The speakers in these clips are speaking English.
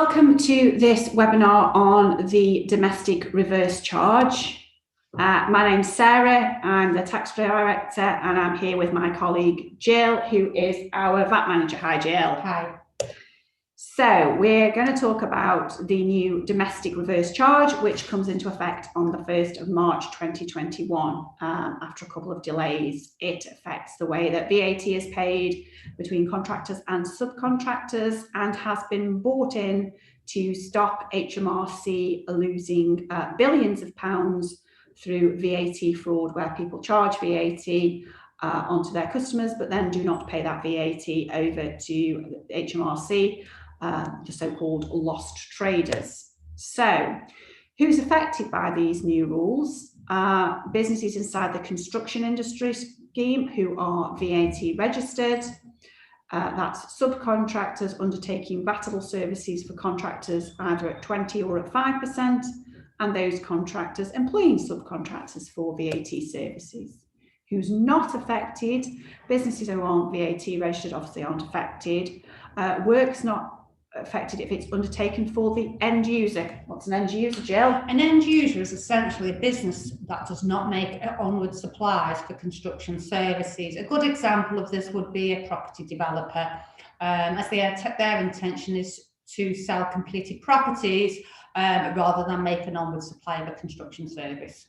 Welcome to this webinar on the domestic reverse charge. My name's Sarah, I'm the tax director, and I'm here with my colleague Jill, who is our VAT manager. Hi Jill. Hi. So we're going to talk about the new domestic reverse charge, which comes into effect on the 1st of March 2021 after a couple of delays. It affects the way that VAT is paid between contractors and subcontractors and has been brought in to stop HMRC losing billions of pounds through VAT fraud, where people charge VAT onto their customers but then do not pay that VAT over to HMRC. The so-called lost traders. So who's affected by these new rules? Businesses inside the construction industry scheme who are VAT registered. That's subcontractors undertaking VATable services for contractors either at 20 or at 5%, and those contractors employing subcontractors for VAT services. Who's not affected? Businesses who aren't VAT registered obviously aren't affected. Work's not affected if it's undertaken for the end user. What's an end user, Jill? An end user is essentially a business that does not make onward supplies for construction services. A good example of this would be a property developer, as their intention is to sell completed properties rather than make an onward supply of a construction service.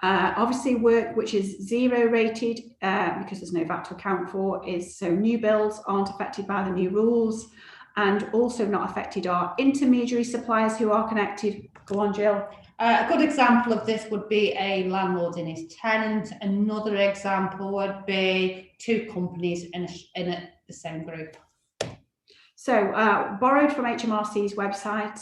Obviously work which is zero rated because there's no VAT to account for so new builds aren't affected by the new rules. And also not affected are intermediary suppliers who are connected. Go on, Jill. A good example of this would be a landlord and his tenant. Another example would be two companies in the same group. So borrowed from HMRC's website,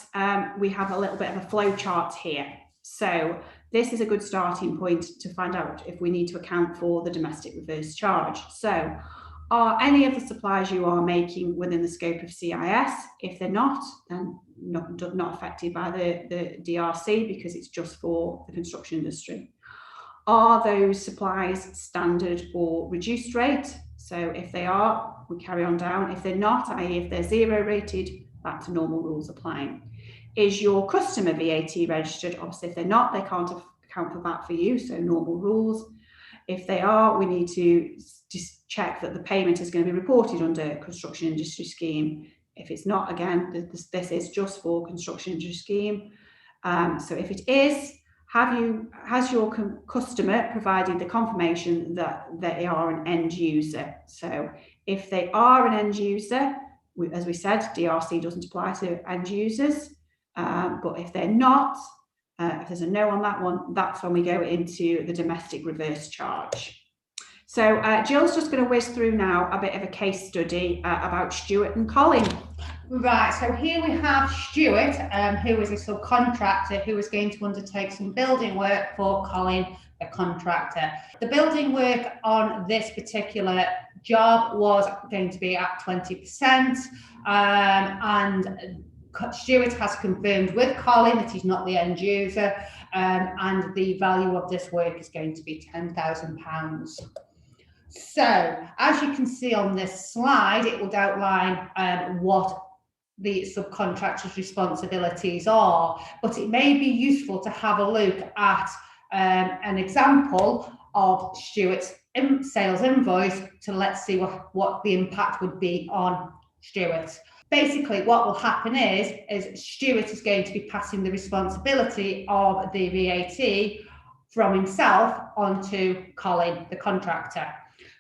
we have a little bit of a flow chart here. So this is a good starting point to find out if we need to account for the domestic reverse charge. So are any of the supplies you are making within the scope of CIS? If they're not, then not affected by the DRC because it's just for the construction industry. Are those supplies standard or reduced rate? So if they are, we carry on down. If they're not, i.e. if they're zero rated, back to normal rules applying. Is your customer VAT registered? Obviously, if they're not, they can't account for that for you, so normal rules. If they are, we need to just check that the payment is going to be reported under construction industry scheme. If it's not, again, this is just for construction industry scheme. So if it is, has your customer provided the confirmation that they are an end user? So if they are an end user, as we said, DRC doesn't apply to end users. But if they're not, if there's a no on that one, that's when we go into the domestic reverse charge. So Jill's just going to whiz through now a bit of a case study about Stuart and Colin. Right, so here we have Stuart, who is a subcontractor who is going to undertake some building work for Colin, the contractor. The building work on this particular job was going to be at 20%, and Stuart has confirmed with Colin that he's not the end user, and the value of this work is going to be £10,000. So, as you can see on this slide, it would outline what the subcontractor's responsibilities are, but it may be useful to have a look at an example of Stuart's sales invoice to let's see what the impact would be on Stuart. Basically, what will happen is Stuart is going to be passing the responsibility of the VAT from himself onto Colin, the contractor.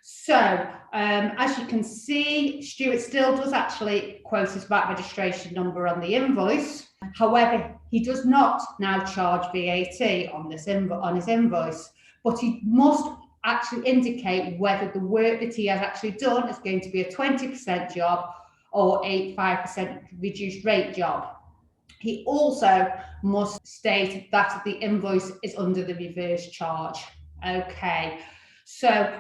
So, as you can see, Stuart still does actually quote his VAT registration number on the invoice. However, he does not now charge VAT on his invoice, but he must actually indicate whether the work that he has actually done is going to be a 20% job or a 5% reduced rate job. He also must state that the invoice is under the reverse charge. Okay, so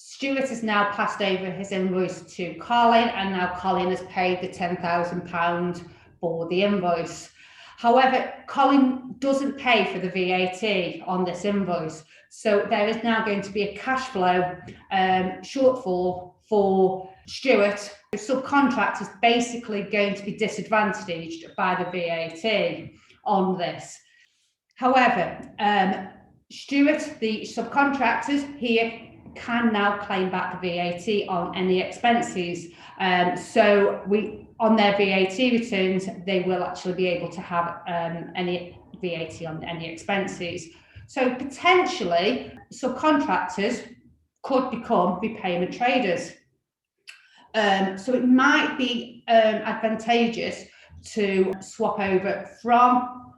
Stuart has now passed over his invoice to Colin, and now Colin has paid the £10,000 for the invoice. However, Colin doesn't pay for the VAT on this invoice, so there is now going to be a cash flow shortfall for Stuart, the subcontractor is basically going to be disadvantaged by the VAT on this. However, Stuart, the subcontractors here can now claim back the VAT on any expenses. So on their VAT returns, they will actually be able to have any VAT on any expenses. So potentially, subcontractors could become repayment traders. So it might be advantageous to swap over from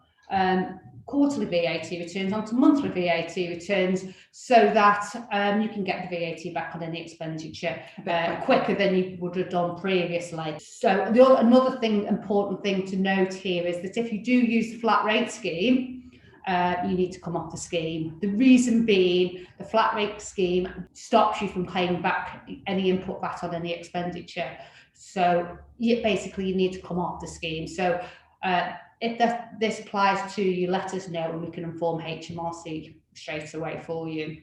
quarterly VAT returns onto monthly VAT returns, so that you can get the VAT back on any expenditure quicker than you would have done previously. So another important thing to note here is that if you do use the flat rate scheme, you need to come off the scheme. The reason being, the flat rate scheme stops you from claiming back any input VAT on any expenditure. So basically you need to come off the scheme. So if this applies to you, let us know and we can inform HMRC straight away for you.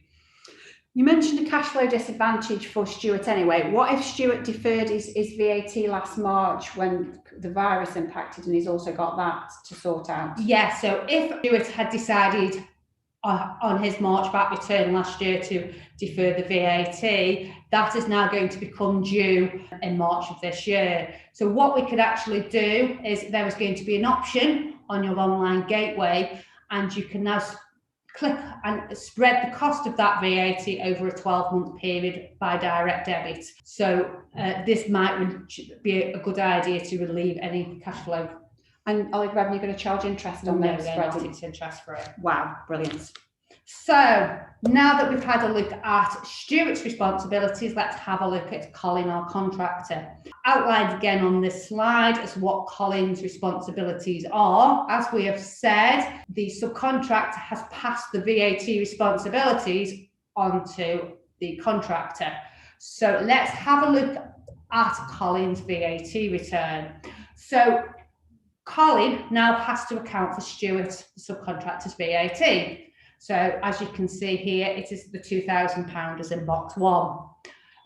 You mentioned a cash flow disadvantage for Stuart anyway. What if Stuart deferred his VAT last March when the virus impacted and he's also got that to sort out? Yeah, so if Stuart had decided on his March VAT return last year to defer the VAT, that is now going to become due in March of this year. So what we could actually do is there is going to be an option on your online gateway, and you can now click and spread the cost of that VAT over a 12-month period by direct debit. So this might be a good idea to relieve any cash flow. And are you going to charge interest on those? No, it's interest free. Wow, brilliant. So now that we've had a look at Stuart's responsibilities, let's have a look at Colin, our contractor. Outlined again on this slide is what Colin's responsibilities are. As we have said, the subcontractor has passed the VAT responsibilities onto the contractor. So let's have a look at Colin's VAT return. So Colin now has to account for Stuart's, the subcontractor's VAT. So as you can see here, it is the £2,000 as in box 1.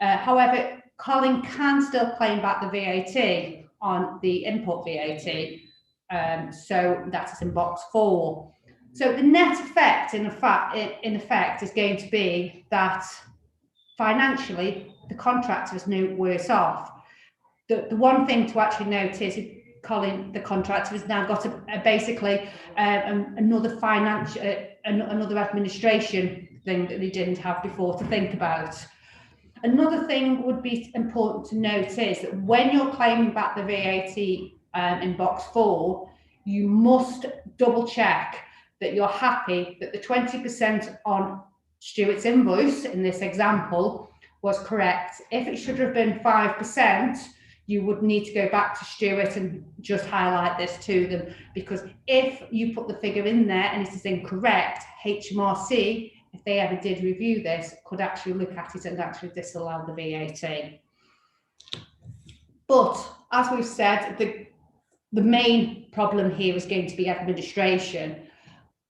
However, Colin can still claim back the VAT on the input VAT. So that is in box 4. So the net effect, in effect, is going to be that financially, the contractor is no worse off. The one thing to actually note is Colin, the contractor, has now got basically another another administration thing that they didn't have before to think about. Another thing would be important to note is that when you're claiming back the VAT in box 4, you must double check that you're happy that the 20% on Stuart's invoice in this example was correct. If it should have been 5%, you would need to go back to Stuart and just highlight this to them, because if you put the figure in there and it is incorrect, HMRC, if they ever did review this, could actually look at it and actually disallow the VAT. But as we've said, the main problem here is going to be administration.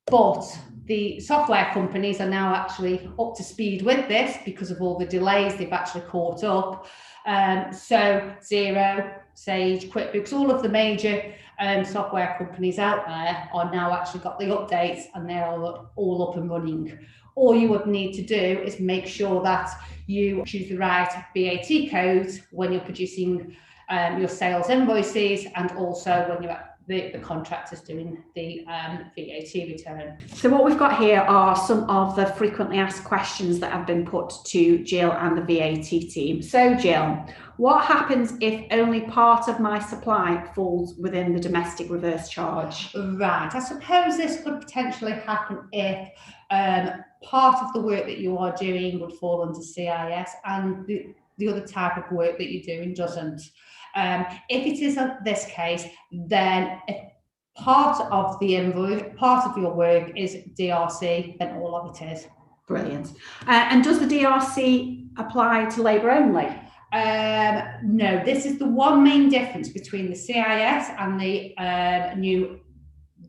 But the software companies are now actually up to speed with this because of all the delays. They've actually caught up. So Xero, Sage, QuickBooks, all of the major software companies out there are now actually got the updates and they're all up and running. All you would need to do is make sure that you choose the right VAT codes when you're producing your sales invoices, and also when you're the contractors doing the VAT return. So what we've got here are some of the frequently asked questions that have been put to Jill and the VAT team. So Jill, what happens if only part of my supply falls within the domestic reverse charge? Right, I suppose this could potentially happen if part of the work that you are doing would fall under CIS and the other type of work that you're doing doesn't. If it is this case, then if part of the invoice, part of your work is DRC, then all of it is. Brilliant. And does the DRC apply to labour only? No, this is the one main difference between the CIS and the new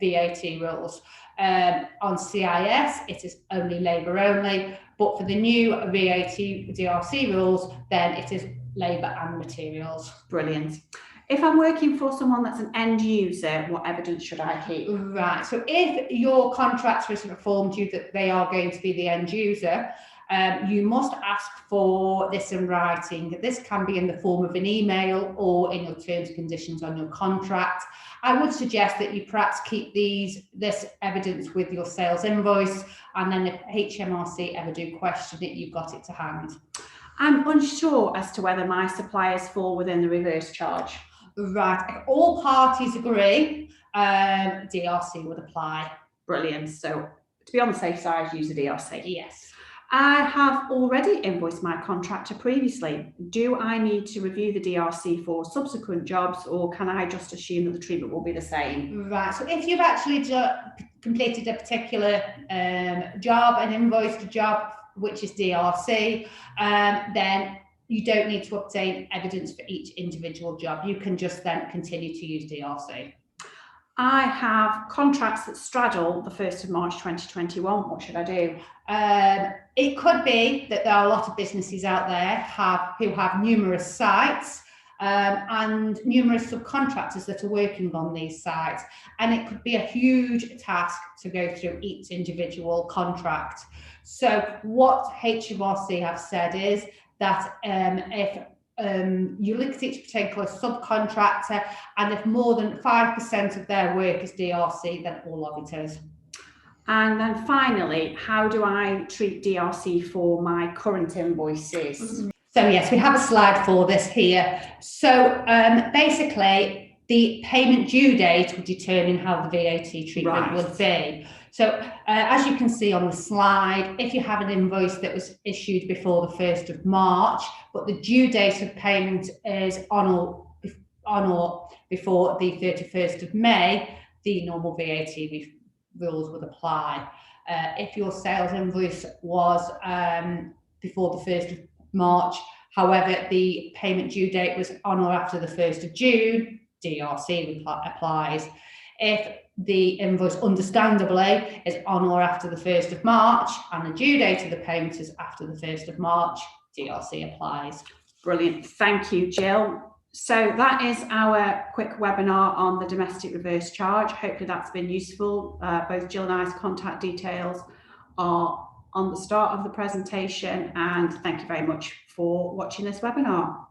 VAT rules. On CIS, it is only labour only, but for the new VAT DRC rules, then it is labour and materials. Brilliant. If I'm working for someone that's an end user, what evidence should I keep? Right, so if your contractor has informed you that they are going to be the end user, you must ask for this in writing. This can be in the form of an email or in your terms and conditions on your contract. I would suggest that you perhaps keep this evidence with your sales invoice, and then if HMRC ever do question it, you've got it to hand. I'm unsure as to whether my suppliers fall within the reverse charge. Right, if all parties agree, DRC would apply. Brilliant. So to be on the safe side, use a DRC. Yes. I have already invoiced my contractor previously. Do I need to review the DRC for subsequent jobs, or can I just assume that the treatment will be the same? Right, so if you've actually completed a particular job, an invoiced job, which is DRC, then you don't need to obtain evidence for each individual job. You can just then continue to use DRC. I have contracts that straddle the 1st of March 2021. What should I do? It could be that there are a lot of businesses out there who have numerous sites and numerous subcontractors that are working on these sites. And it could be a huge task to go through each individual contract. So what HMRC have said is that if you look at each particular subcontractor, and if more than 5% of their work is DRC, then all of it is. And then finally, how do I treat DRC for my current invoices? So yes, we have a slide for this here. So basically, the payment due date will determine how the VAT treatment would be. So as you can see on the slide, if you have an invoice that was issued before the 1st of March, but the due date of payment is on or before the 31st of May, the normal VAT rules would apply. If your sales invoice was before the 1st of March, however, the payment due date was on or after the 1st of June, DRC applies. If the invoice understandably is on or after the 1st of March and the due date of the payment is after the 1st of March, DRC applies. Brilliant. Thank you, Jill. So that is our quick webinar on the domestic reverse charge. Hopefully that's been useful. Both Jill and I's contact details are on the start of the presentation, and thank you very much for watching this webinar.